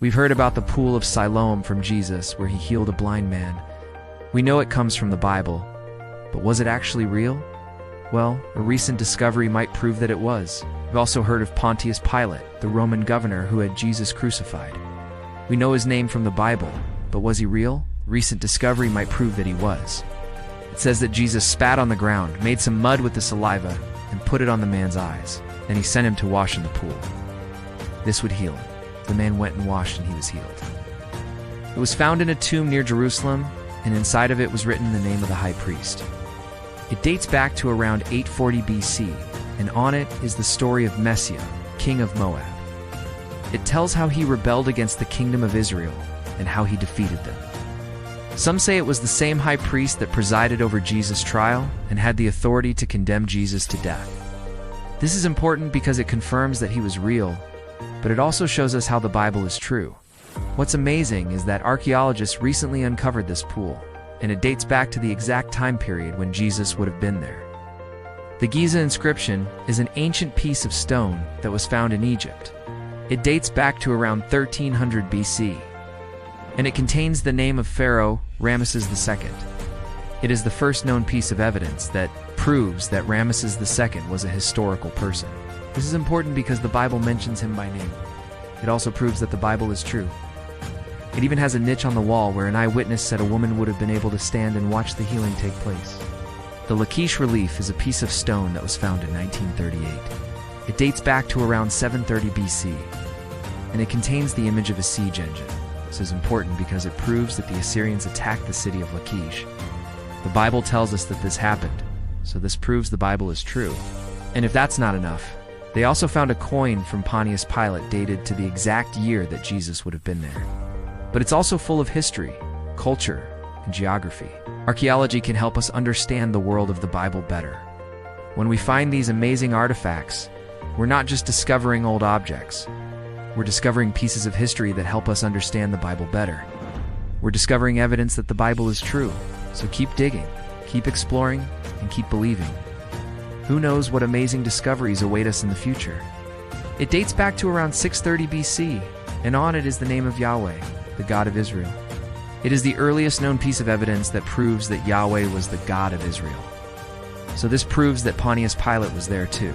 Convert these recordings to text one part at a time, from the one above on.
We've heard about the pool of Siloam from Jesus where he healed a blind man. We know it comes from the Bible, but was it actually real? Well, a recent discovery might prove that it was. We've also heard of Pontius Pilate, the Roman governor who had Jesus crucified. We know his name from the Bible, but was he real? Recent discovery might prove that he was. It says that Jesus spat on the ground, made some mud with the saliva, and put it on the man's eyes. Then he sent him to wash in the pool. This would heal him. The man went and washed and he was healed. It was found in a tomb near Jerusalem, and inside of it was written the name of the high priest. It dates back to around 840 BC, and on it is the story of Messiah, king of Moab. It tells how he rebelled against the kingdom of Israel and how he defeated them. Some say it was the same high priest that presided over Jesus' trial and had the authority to condemn Jesus to death. This is important because it confirms that he was real, but it also shows us how the Bible is true. What's amazing is that archaeologists recently uncovered this pool, and it dates back to the exact time period when Jesus would have been there. The Giza inscription is an ancient piece of stone that was found in Egypt. It dates back to around 1300 BC, and it contains the name of Pharaoh Ramesses II. It is the first known piece of evidence that proves that Ramesses II was a historical person. This is important because the Bible mentions him by name. It also proves that the Bible is true. It even has a niche on the wall where an eyewitness said a woman would have been able to stand and watch the healing take place. The Lachish relief is a piece of stone that was found in 1938. It dates back to around 730 BC, and it contains the image of a siege engine. This is important because it proves that the Assyrians attacked the city of Lachish. The Bible tells us that this happened, so this proves the Bible is true. And if that's not enough, they also found a coin from Pontius Pilate dated to the exact year that Jesus would have been there. But it's also full of history, culture, and geography. Archaeology can help us understand the world of the Bible better. When we find these amazing artifacts, we're not just discovering old objects. We're discovering pieces of history that help us understand the Bible better. We're discovering evidence that the Bible is true. So keep digging, keep exploring, and keep believing. Who knows what amazing discoveries await us in the future? It dates back to around 630 BC, and on it is the name of Yahweh, the God of Israel. It is the earliest known piece of evidence that proves that Yahweh was the God of Israel. So this proves that Pontius Pilate was there too.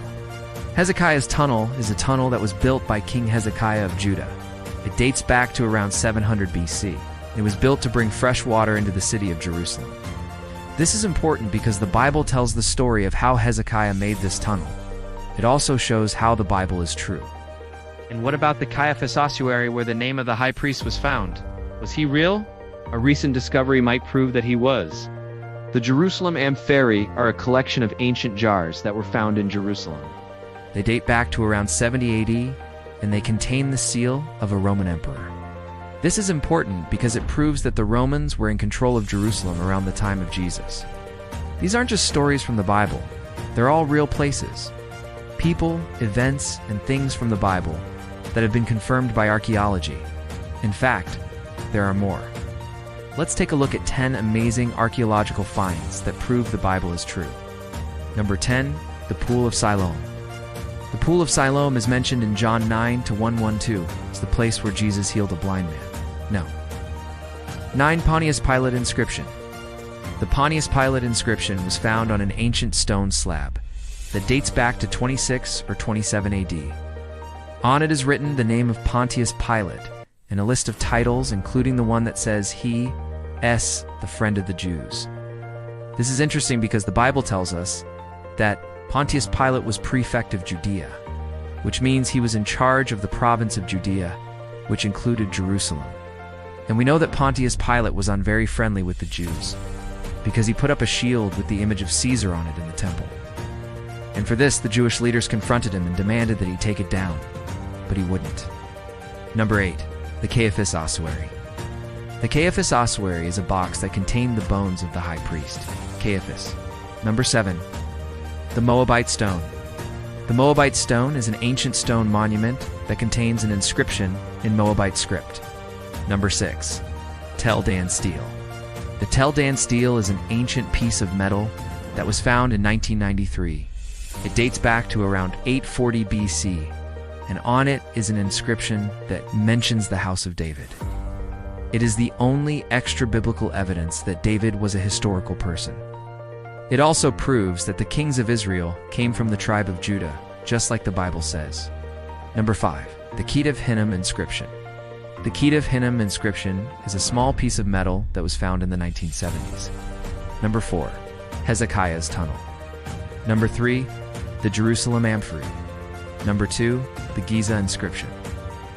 Hezekiah's tunnel is a tunnel that was built by King Hezekiah of Judah. It dates back to around 700 BC. It was built to bring fresh water into the city of Jerusalem. This is important because the Bible tells the story of how Hezekiah made this tunnel. It also shows how the Bible is true. And what about the Caiaphas ossuary where the name of the high priest was found? Was he real? A recent discovery might prove that he was. The Jerusalem amphorae are a collection of ancient jars that were found in Jerusalem. They date back to around 70 AD, and they contain the seal of a Roman emperor. This is important because it proves that the Romans were in control of Jerusalem around the time of Jesus. These aren't just stories from the Bible. They're all real places, people, events, and things from the Bible that have been confirmed by archaeology. In fact, there are more. Let's take a look at 10 amazing archaeological finds that prove the Bible is true. Number 10, the Pool of Siloam. The Pool of Siloam is mentioned in John 9 to 112. It's the place where Jesus healed a blind man. No. 9. Pontius Pilate inscription. The Pontius Pilate inscription was found on an ancient stone slab that dates back to 26 or 27 AD. On it is written the name of Pontius Pilate and a list of titles, including the one that says he, the friend of the Jews. This is interesting because the Bible tells us that Pontius Pilate was prefect of Judea, which means he was in charge of the province of Judea, which included Jerusalem. And we know that Pontius Pilate was very friendly with the Jews, because he put up a shield with the image of Caesar on it in the temple. And for this, the Jewish leaders confronted him and demanded that he take it down, but he wouldn't. Number 8, the Caiaphas ossuary. The Caiaphas ossuary is a box that contained the bones of the high priest, Caiaphas. Number 7, the Moabite stone. The Moabite stone is an ancient stone monument that contains an inscription in Moabite script. Number 6, Tel Dan stele. The Tel Dan stele is an ancient piece of metal that was found in 1993. It dates back to around 840 BC, and on it is an inscription that mentions the house of David. It is the only extra-biblical evidence that David was a historical person. It also proves that the kings of Israel came from the tribe of Judah, just like the Bible says. Number 5. The Keet of Hinnom inscription. The Keet of Hinnom inscription is a small piece of metal that was found in the 1970s. Number 4. Hezekiah's tunnel. Number 3. The Jerusalem amphory. Number 2. The Giza inscription.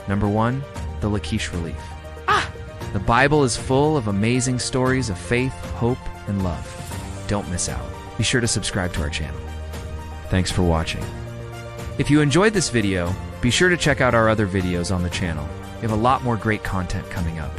Number 1. The Lachish relief. The Bible is full of amazing stories of faith, hope, and love. Don't miss out. Be sure to subscribe to our channel. Thanks for watching. If you enjoyed this video, be sure to check out our other videos on the channel. We have a lot more great content coming up.